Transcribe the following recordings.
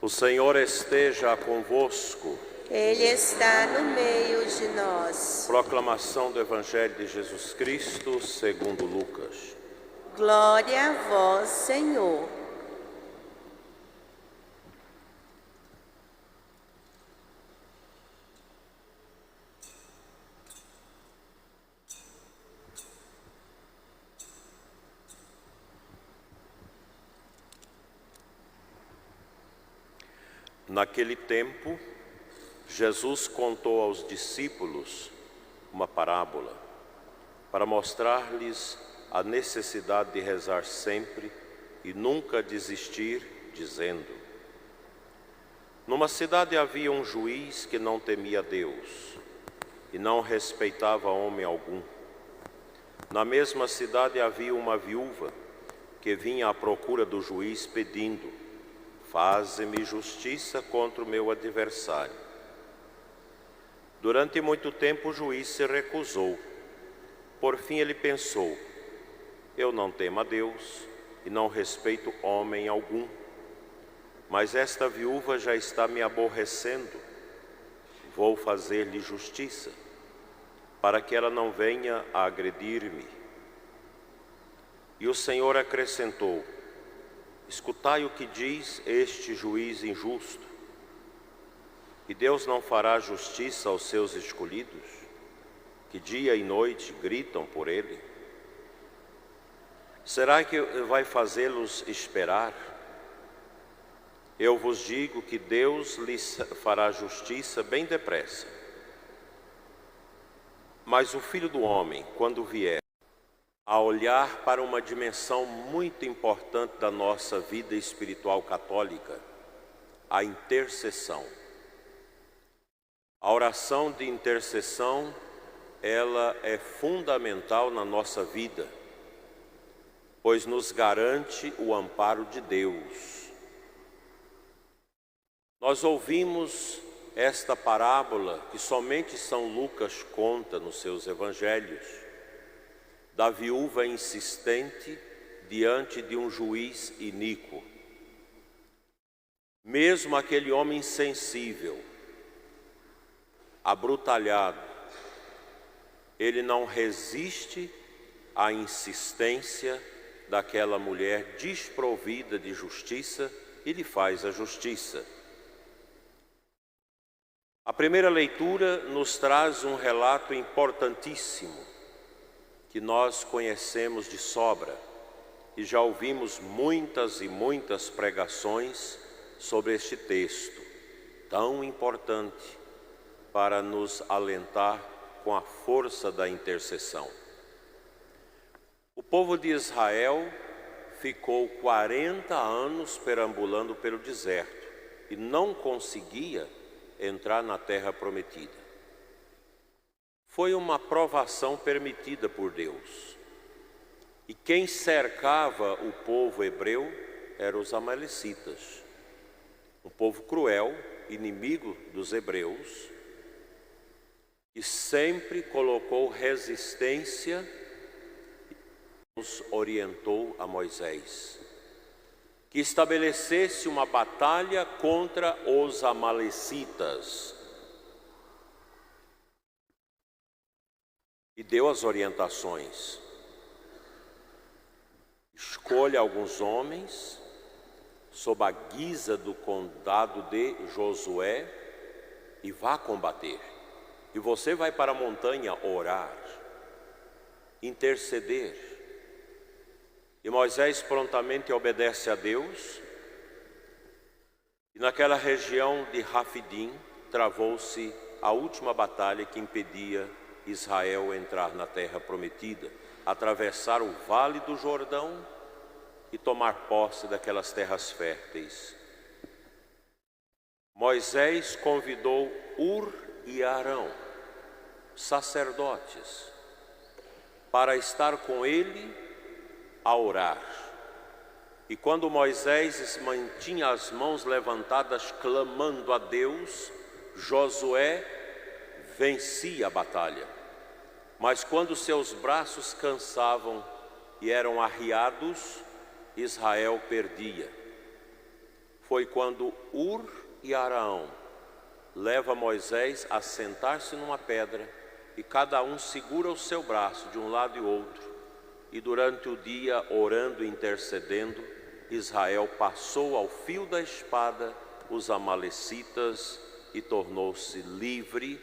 O Senhor esteja convosco. Ele está no meio de nós. Proclamação do Evangelho de Jesus Cristo segundo Lucas. Glória a vós, Senhor. Naquele tempo, Jesus contou aos discípulos uma parábola para mostrar-lhes a necessidade de rezar sempre e nunca desistir, dizendo: Numa cidade havia um juiz que não temia Deus e não respeitava homem algum. Na mesma cidade havia uma viúva que vinha à procura do juiz pedindo: Faze-me justiça contra o meu adversário. Durante muito tempo o juiz se recusou. Por fim ele pensou: Eu não temo a Deus e não respeito homem algum. Mas esta viúva já está me aborrecendo. Vou fazer-lhe justiça, para que ela não venha a agredir-me. E o Senhor acrescentou: Escutai o que diz este juiz injusto. E Deus não fará justiça aos seus escolhidos, que dia e noite gritam por ele? Será que vai fazê-los esperar? Eu vos digo que Deus lhes fará justiça bem depressa. Mas o Filho do Homem, quando vier, a olhar para uma dimensão muito importante da nossa vida espiritual católica, a intercessão. A oração de intercessão, ela é fundamental na nossa vida, pois nos garante o amparo de Deus. Nós ouvimos esta parábola que somente São Lucas conta nos seus evangelhos, da viúva insistente diante de um juiz iníquo. Mesmo aquele homem insensível, abrutalhado, ele não resiste à insistência daquela mulher desprovida de justiça e lhe faz a justiça. A primeira leitura nos traz um relato importantíssimo, que nós conhecemos de sobra e já ouvimos muitas e muitas pregações sobre este texto, tão importante para nos alentar com a força da intercessão. O povo de Israel ficou 40 anos perambulando pelo deserto e não conseguia entrar na terra prometida. Foi uma provação permitida por Deus. E quem cercava o povo hebreu eram os amalecitas, um povo cruel, inimigo dos hebreus, e sempre colocou resistência. Deus orientou a Moisés que estabelecesse uma batalha contra os amalecitas. E deu as orientações: escolha alguns homens sob a guisa do condado de Josué e vá combater. E você vai para a montanha orar, interceder. E Moisés prontamente obedece a Deus. E naquela região de Rafidim travou-se a última batalha que impedia Israel entrar na terra prometida, atravessar o vale do Jordão e tomar posse daquelas terras férteis. Moisés convidou Ur e Arão, sacerdotes, para estar com ele a orar. E quando Moisés mantinha as mãos levantadas clamando a Deus, Josué vencia a batalha. Mas quando seus braços cansavam e eram arriados, Israel perdia. foi quando Ur e Araão leva Moisés a sentar-se numa pedra e cada um segura o seu braço de um lado e outro. E durante o dia, orando e intercedendo, Israel passou ao fio da espada os amalecitas e tornou-se livre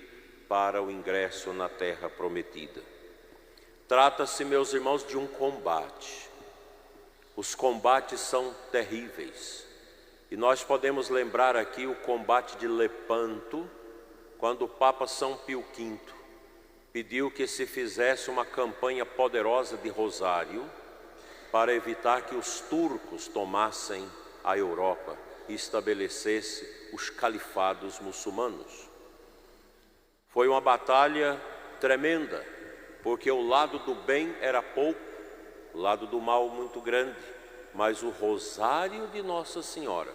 para o ingresso na terra prometida. Trata-se, meus irmãos, de um combate. Os combates são terríveis. E nós podemos lembrar aqui o combate de Lepanto, quando o Papa São Pio V pediu que se fizesse uma campanha poderosa de rosário para evitar que os turcos tomassem a Europa e estabelecesse os califados muçulmanos. Foi uma batalha tremenda, porque o lado do bem era pouco, o lado do mal muito grande, mas o rosário de Nossa Senhora,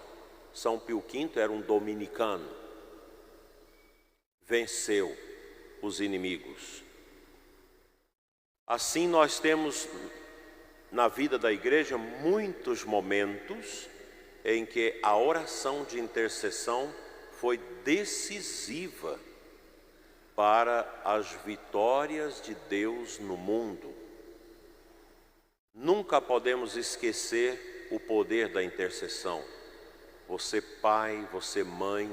São Pio V era um dominicano, venceu os inimigos. Assim nós temos na vida da igreja muitos momentos em que a oração de intercessão foi decisiva para as vitórias de Deus no mundo. Nunca podemos esquecer o poder da intercessão. Você pai, você mãe,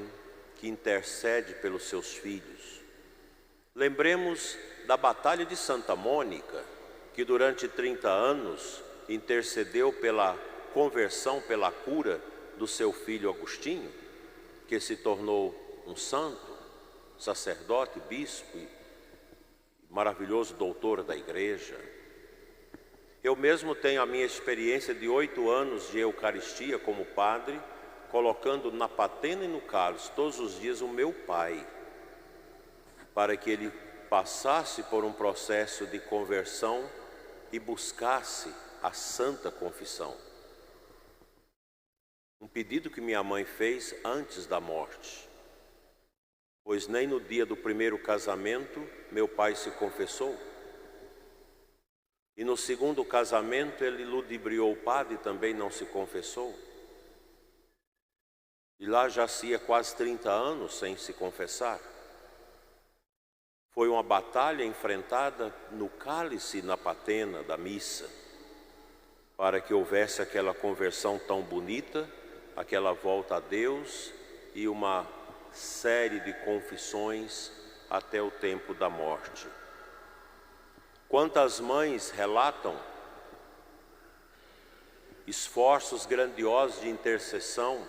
que intercede pelos seus filhos. Lembremos da Batalha de Santa Mônica, que durante 30 anos intercedeu pela conversão, pela cura do seu filho Agostinho, que se tornou um santo, sacerdote, bispo e maravilhoso doutor da igreja. Eu mesmo tenho a minha experiência de 8 anos de Eucaristia como padre, colocando na patena e no cálice todos os dias o meu pai, para que ele passasse por um processo de conversão e buscasse a Santa Confissão. Um pedido que minha mãe fez antes da morte, pois nem no dia do primeiro casamento meu pai se confessou. E no segundo casamento ele ludibriou o padre e também não se confessou. E lá jazia quase 30 anos sem se confessar. Foi uma batalha enfrentada no cálice e na patena da missa, para que houvesse aquela conversão tão bonita, aquela volta a Deus e uma série de confissões até o tempo da morte. Quantas mães relatam esforços grandiosos de intercessão,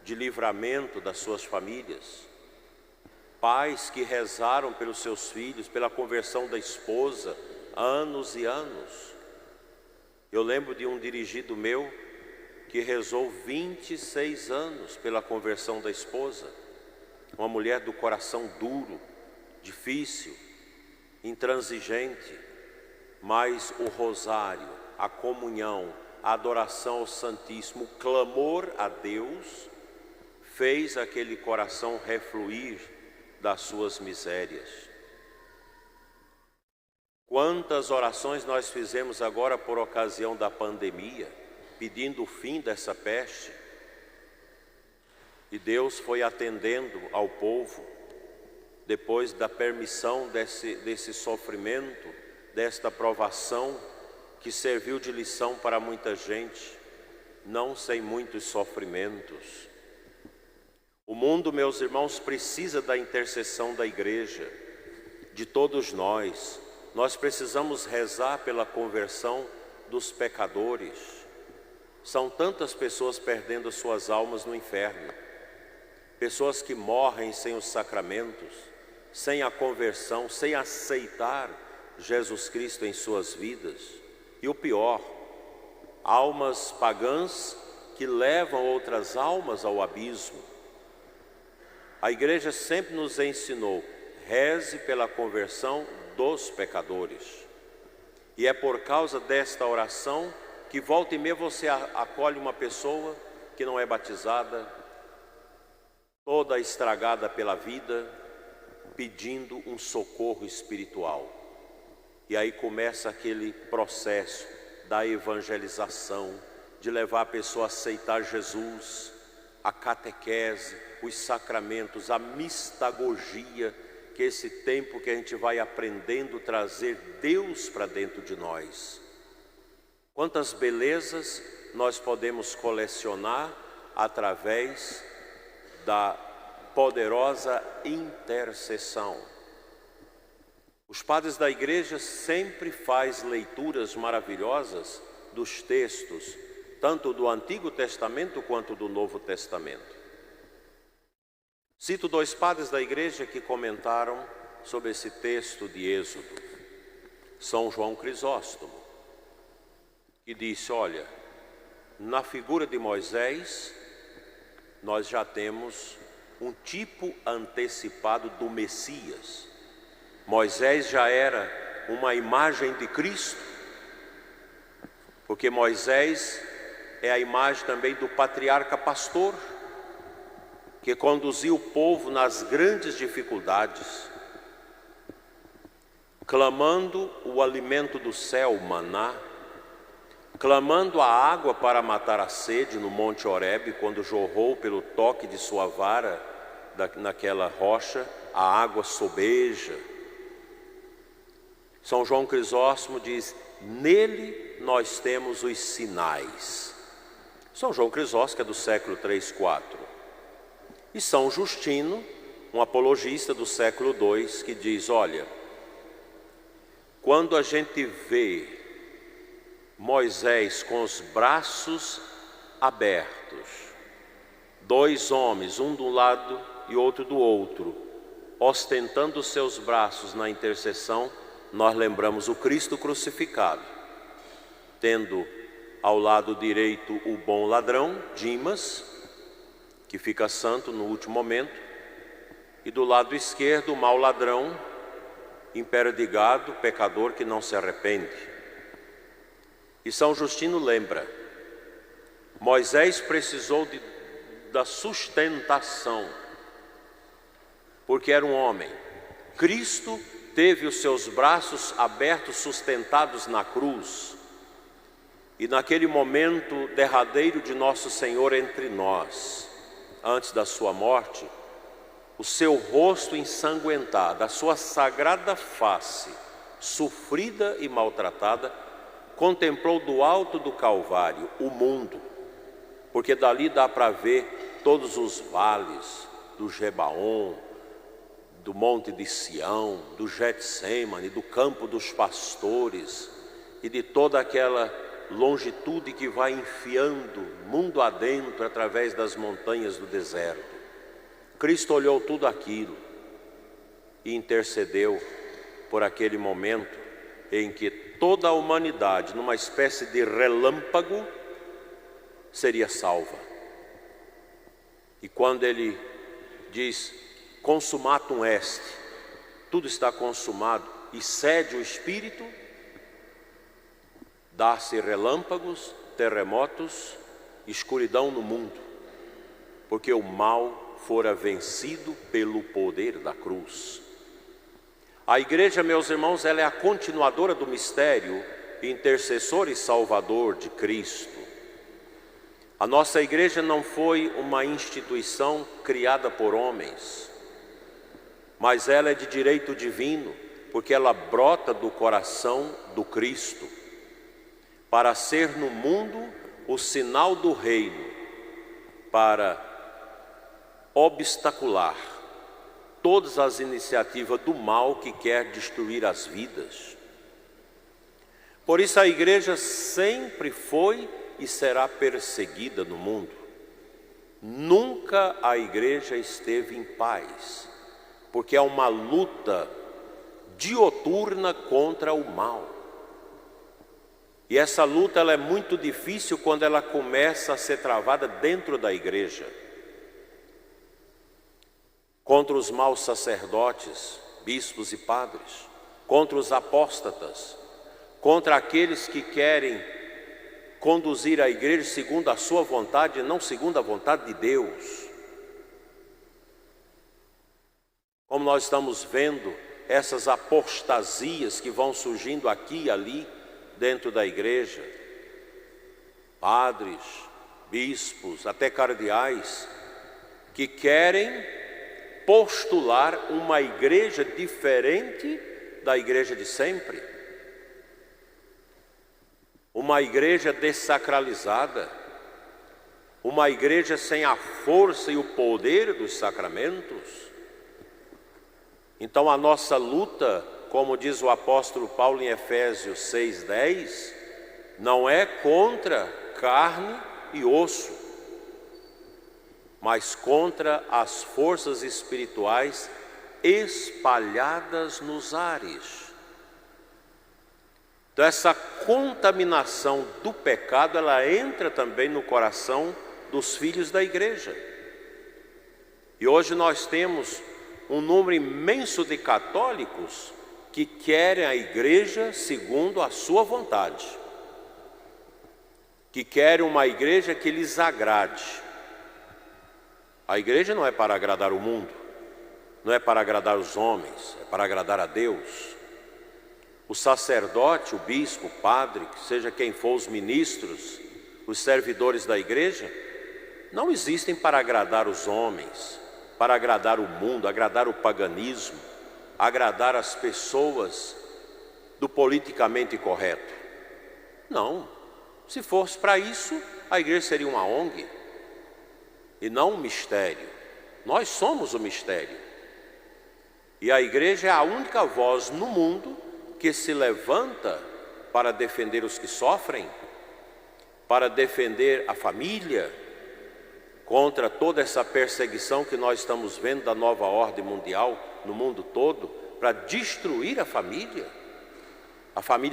de livramento das suas famílias, pais que rezaram pelos seus filhos, pela conversão da esposa, anos e anos. Eu lembro de um dirigido meu que rezou 26 anos pela conversão da esposa, uma mulher do coração duro, difícil, intransigente, mas o rosário, a comunhão, a adoração ao Santíssimo, o clamor a Deus, fez aquele coração refluir das suas misérias. Quantas orações nós fizemos agora por ocasião da pandemia, pedindo o fim dessa peste, e Deus foi atendendo ao povo, depois da permissão desse sofrimento, desta provação, que serviu de lição para muita gente, não sem muitos sofrimentos. O mundo, meus irmãos, precisa da intercessão da igreja, de todos nós. Nós precisamos rezar pela conversão dos pecadores. São tantas pessoas perdendo suas almas no inferno, pessoas que morrem sem os sacramentos, sem a conversão, sem aceitar Jesus Cristo em suas vidas. E o pior, almas pagãs que levam outras almas ao abismo. A igreja sempre nos ensinou: reze pela conversão dos pecadores. E é por causa desta oração que volta e meia você acolhe uma pessoa que não é batizada, toda estragada pela vida, pedindo um socorro espiritual. E aí começa aquele processo da evangelização, de levar a pessoa a aceitar Jesus, a catequese, os sacramentos, a mistagogia, que é esse tempo que a gente vai aprendendo a trazer Deus para dentro de nós. Quantas belezas nós podemos colecionar através da poderosa intercessão. Os padres da igreja sempre fazem leituras maravilhosas dos textos, tanto do Antigo Testamento quanto do Novo Testamento. Cito 2 padres da igreja que comentaram sobre esse texto de Êxodo. São João Crisóstomo, que disse, olha, na figura de Moisés, nós já temos um tipo antecipado do Messias. Moisés já era uma imagem de Cristo, porque Moisés é a imagem também do patriarca pastor, que conduziu o povo nas grandes dificuldades, clamando o alimento do céu, o maná, clamando a água para matar a sede no Monte Horebe, quando jorrou pelo toque de sua vara naquela rocha, a água sobeja. São João Crisóstomo diz, nele nós temos os sinais. São João Crisóstomo, que é do século 3, 4. E São Justino, um apologista do século 2, que diz, olha, quando a gente vê Moisés com os braços abertos, 2 homens, um de um lado e outro do outro, ostentando os seus braços na intercessão, nós lembramos o Cristo crucificado, tendo ao lado direito o bom ladrão, Dimas, que fica santo no último momento, e do lado esquerdo o mau ladrão, imperdigado, pecador que não se arrepende. E São Justino lembra, Moisés precisou da sustentação, porque era um homem. Cristo teve os seus braços abertos, sustentados na cruz, e naquele momento derradeiro de nosso Senhor entre nós, antes da sua morte, o seu rosto ensanguentado, a sua sagrada face, sofrida e maltratada, contemplou do alto do Calvário o mundo, porque dali dá para ver todos os vales do Gebaon, do Monte de Sião, do Getsêmani, do campo dos pastores e de toda aquela longitude que vai enfiando mundo adentro através das montanhas do deserto. Cristo olhou tudo aquilo e intercedeu por aquele momento em que toda a humanidade, numa espécie de relâmpago, seria salva. E quando ele diz, consumatum est, tudo está consumado, e cede o Espírito, dá-se relâmpagos, terremotos, escuridão no mundo, porque o mal fora vencido pelo poder da cruz. A igreja, meus irmãos, ela é a continuadora do mistério, intercessor e salvador de Cristo. A nossa igreja não foi uma instituição criada por homens, mas ela é de direito divino, porque ela brota do coração do Cristo, para ser no mundo o sinal do reino, para obstacular todas as iniciativas do mal que quer destruir as vidas. Por isso a igreja sempre foi e será perseguida no mundo. Nunca a igreja esteve em paz, porque é uma luta dioturna contra o mal. E essa luta ela é muito difícil quando ela começa a ser travada dentro da igreja. Contra os maus sacerdotes, bispos e padres, contra os apóstatas, contra aqueles que querem conduzir a igreja segundo a sua vontade e não segundo a vontade de Deus. Como nós estamos vendo essas apostasias que vão surgindo aqui e ali dentro da igreja, padres, bispos, até cardeais, que querem postular uma igreja diferente da igreja de sempre. Uma igreja dessacralizada, uma igreja sem a força e o poder dos sacramentos. Então a nossa luta, como diz o apóstolo Paulo em Efésios 6:10, não é contra carne e osso, mas contra as forças espirituais espalhadas nos ares. Então essa contaminação do pecado, ela entra também no coração dos filhos da igreja. E hoje nós temos um número imenso de católicos que querem a igreja segundo a sua vontade, que querem uma igreja que lhes agrade. A igreja não é para agradar o mundo, não é para agradar os homens, é para agradar a Deus. O sacerdote, o bispo, o padre, seja quem for, os ministros, os servidores da igreja, não existem para agradar os homens, para agradar o mundo, agradar o paganismo, agradar as pessoas do politicamente correto. Não, se fosse para isso, a igreja seria uma ONG e não um mistério. Nós somos o mistério. E a igreja é a única voz no mundo que se levanta para defender os que sofrem, para defender a família, contra toda essa perseguição que nós estamos vendo da nova ordem mundial no mundo todo, para destruir a família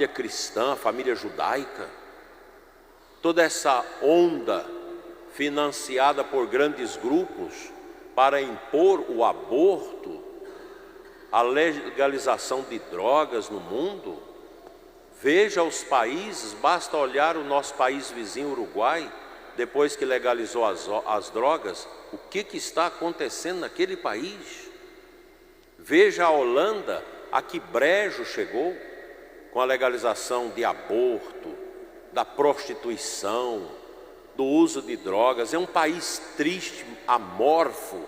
cristã, a família judaica. Toda essa onda financiada por grandes grupos para impor o aborto, a legalização de drogas no mundo. Veja os países, basta olhar o nosso país vizinho, Uruguai, depois que legalizou as drogas, o que está acontecendo naquele país? Veja a Holanda, a que brejo chegou com a legalização de aborto, da prostituição, do uso de drogas. É um país triste, amorfo,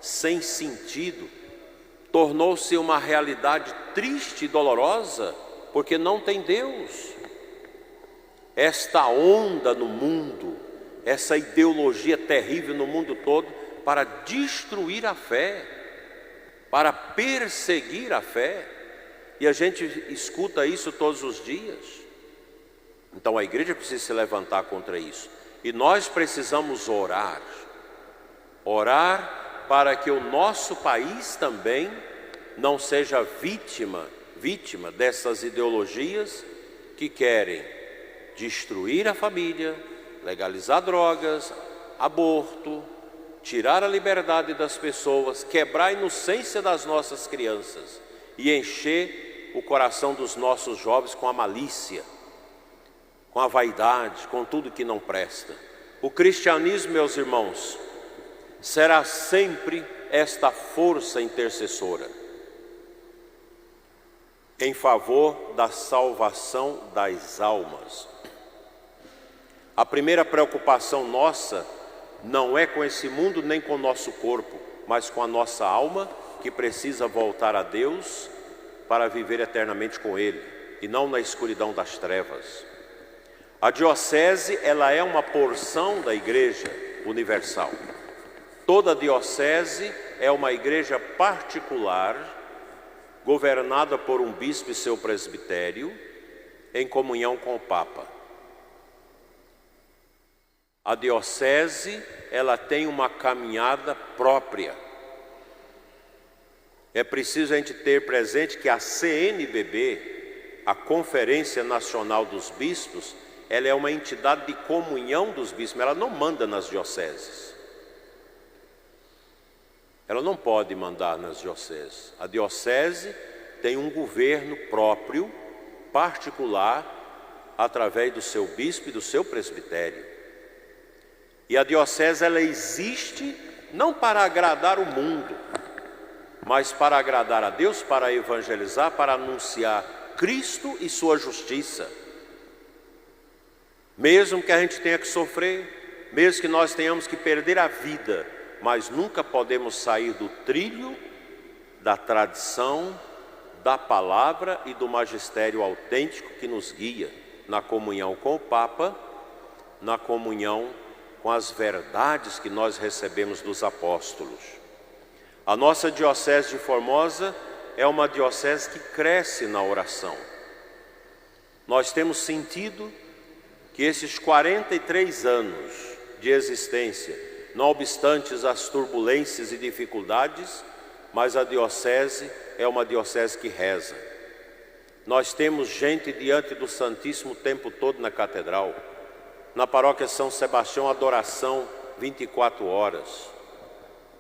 sem sentido. Tornou-se uma realidade triste e dolorosa, porque não tem Deus. Esta onda no mundo, essa ideologia terrível no mundo todo, para destruir a fé, para perseguir a fé, e a gente escuta isso todos os dias. Então a igreja precisa se levantar contra isso, e nós precisamos orar para que o nosso país também não seja vítima dessas ideologias que querem destruir a família, legalizar drogas, aborto, tirar a liberdade das pessoas, quebrar a inocência das nossas crianças e encher o coração dos nossos jovens com a malícia, com a vaidade, com tudo que não presta. O cristianismo, meus irmãos, será sempre esta força intercessora em favor da salvação das almas. A primeira preocupação nossa não é com esse mundo nem com o nosso corpo, mas com a nossa alma, que precisa voltar a Deus para viver eternamente com Ele, e não na escuridão das trevas. A diocese, ela é uma porção da Igreja Universal. Toda diocese é uma igreja particular, governada por um bispo e seu presbitério, em comunhão com o Papa. A diocese, ela tem uma caminhada própria. É preciso a gente ter presente que a CNBB, a Conferência Nacional dos Bispos, ela é uma entidade de comunhão dos bispos, ela não manda nas dioceses. Ela não pode mandar nas dioceses. A diocese tem um governo próprio, particular, através do seu bispo e do seu presbitério. E a diocese, ela existe não para agradar o mundo, mas para agradar a Deus, para evangelizar, para anunciar Cristo e sua justiça. Mesmo que a gente tenha que sofrer, mesmo que nós tenhamos que perder a vida mas nunca podemos sair do trilho da tradição, da palavra e do magistério autêntico que nos guia na comunhão com o Papa, na comunhão com as verdades que nós recebemos dos apóstolos. A nossa diocese de Formosa é uma diocese que cresce na oração. Nós temos sentido que esses 43 anos de existência, não obstante as turbulências e dificuldades, mas a diocese é uma diocese que reza. Nós temos gente diante do Santíssimo o tempo todo na catedral. Na paróquia São Sebastião, adoração 24 horas.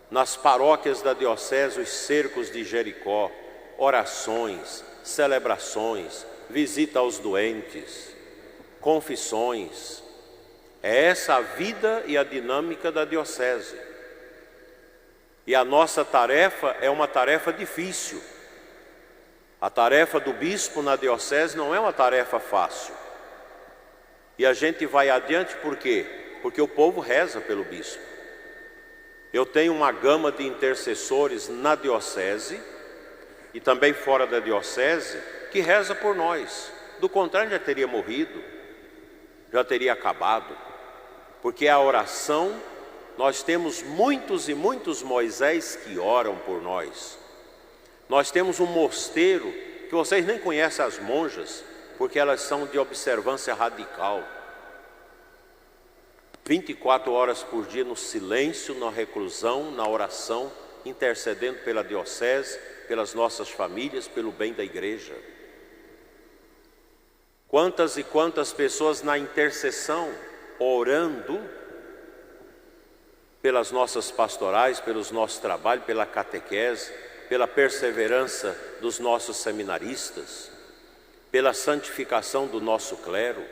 Nas paróquias da diocese, os cercos de Jericó, orações, celebrações, visita aos doentes, confissões. É essa a vida e a dinâmica da diocese. E a nossa tarefa é uma tarefa difícil. A tarefa do bispo na diocese não é uma tarefa fácil. E a gente vai adiante por quê? Porque o povo reza pelo bispo. Eu tenho uma gama de intercessores na diocese e também fora da diocese que reza por nós. Do contrário, já teria morrido, já teria acabado. Porque a oração, nós temos muitos e muitos Moisés que oram por nós. Nós temos um mosteiro que vocês nem conhecem as monjas, porque elas são de observância radical. 24 horas por dia no silêncio, na reclusão, na oração, intercedendo pela diocese, pelas nossas famílias, pelo bem da igreja. Quantas e quantas pessoas na intercessão, orando pelas nossas pastorais, pelos nossos trabalhos, pela catequese, pela perseverança dos nossos seminaristas, pela santificação do nosso clero.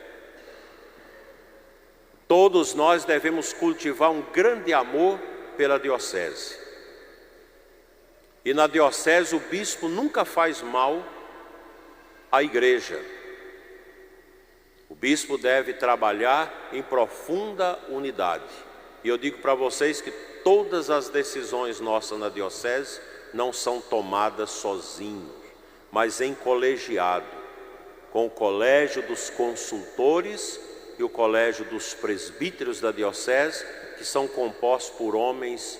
Todos nós devemos cultivar um grande amor pela diocese. E na diocese o bispo nunca faz mal à igreja. O bispo deve trabalhar em profunda unidade. E eu digo para vocês que todas as decisões nossas na diocese não são tomadas sozinhos, mas em colegiado, com o colégio dos consultores e o colégio dos presbíteros da diocese, que são compostos por homens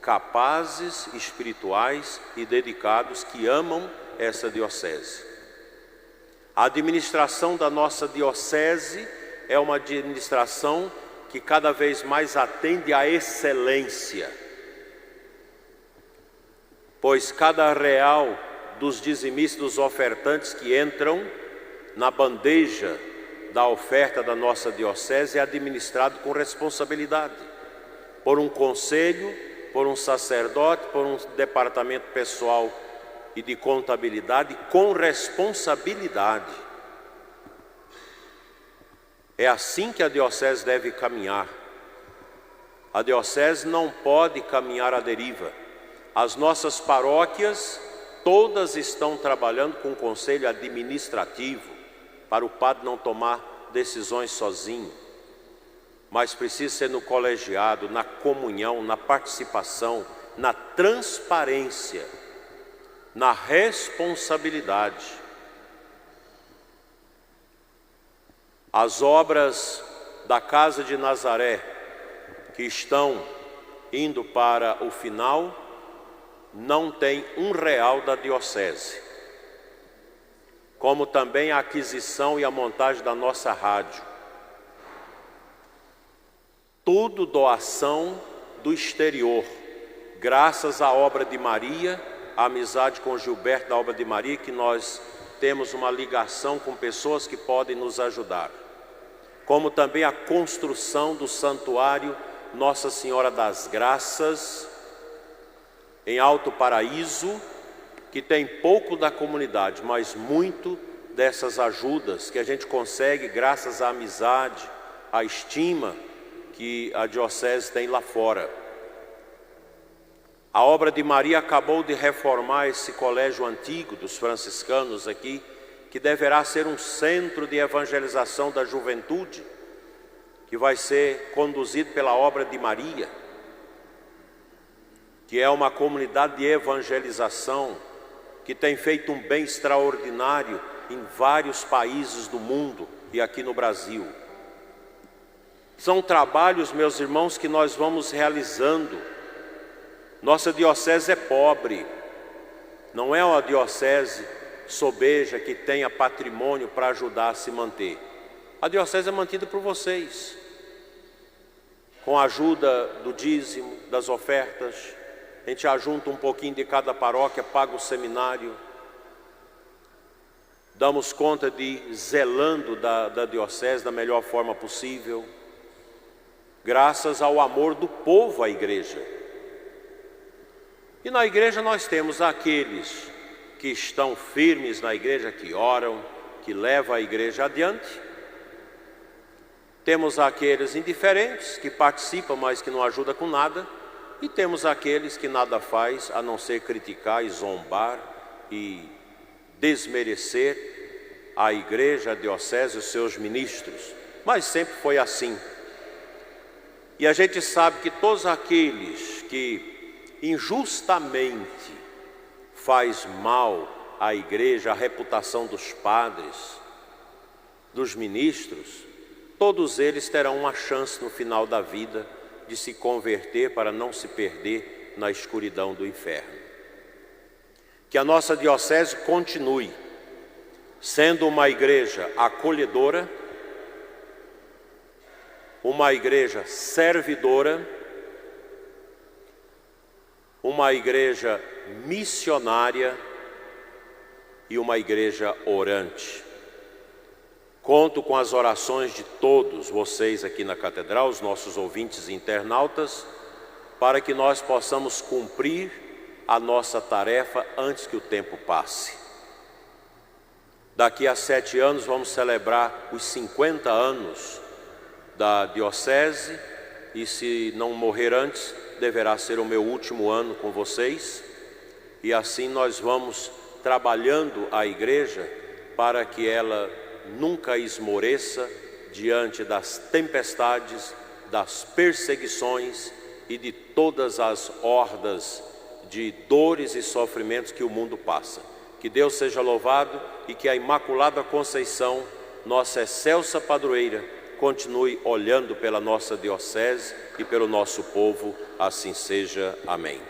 capazes, espirituais e dedicados que amam essa diocese. A administração da nossa diocese é uma administração que cada vez mais atende à excelência, pois cada real dos dizimistas, dos ofertantes que entram na bandeja da oferta da nossa diocese é administrado com responsabilidade, por um conselho, por um sacerdote, por um departamento pessoal e de contabilidade, com responsabilidade. É assim que a diocese deve caminhar. A diocese não pode caminhar à deriva. As nossas paróquias, todas estão trabalhando com um conselho administrativo, para o padre não tomar decisões sozinho, mas precisa ser no colegiado, na comunhão, na participação, na transparência, na responsabilidade. As obras da Casa de Nazaré, que estão indo para o final, não tem R$1 da diocese, como também a aquisição e a montagem da nossa rádio. Tudo doação do exterior, graças à obra de Maria, a amizade com Gilberto da obra de Maria, que nós temos uma ligação com pessoas que podem nos ajudar. Como também a construção do santuário Nossa Senhora das Graças, em Alto Paraíso, que tem pouco da comunidade, mas muito dessas ajudas que a gente consegue graças à amizade, à estima que a diocese tem lá fora. A obra de Maria acabou de reformar esse colégio antigo dos franciscanos aqui, que deverá ser um centro de evangelização da juventude, que vai ser conduzido pela obra de Maria. que é uma comunidade de evangelização, que tem feito um bem extraordinário em vários países do mundo e aqui no Brasil. São trabalhos, meus irmãos, que nós vamos realizando. Nossa diocese é pobre, não é uma diocese sobeja que tenha patrimônio para ajudar a se manter. A diocese é mantida por vocês, com a ajuda do dízimo, das ofertas. A gente ajunta um pouquinho de cada paróquia, paga o seminário. Damos conta de ir zelando da diocese da melhor forma possível, graças ao amor do povo à igreja. E na igreja nós temos aqueles que estão firmes na igreja, que oram, que levam a igreja adiante. Temos aqueles indiferentes, que participam, mas que não ajudam com nada. E temos aqueles que nada faz a não ser criticar e zombar e desmerecer a igreja, a diocese e os seus ministros. Mas sempre foi assim. E a gente sabe que todos aqueles que injustamente faz mal à igreja, à reputação dos padres, dos ministros, todos eles terão uma chance no final da vida de se converter para não se perder na escuridão do inferno. Que a nossa diocese continue sendo uma igreja acolhedora, uma igreja servidora, uma igreja missionária e uma igreja orante. Conto com as orações de todos vocês aqui na Catedral, os nossos ouvintes e internautas, para que nós possamos cumprir a nossa tarefa antes que o tempo passe. Daqui a 7 anos vamos celebrar os 50 anos da diocese, e se não morrer antes, deverá ser o meu último ano com vocês, e assim nós vamos trabalhando a igreja para que ela nunca esmoreça diante das tempestades, das perseguições e de todas as hordas de dores e sofrimentos que o mundo passa. Que Deus seja louvado e que a Imaculada Conceição, nossa excelsa padroeira, continue olhando pela nossa diocese e pelo nosso povo. Assim seja. Amém.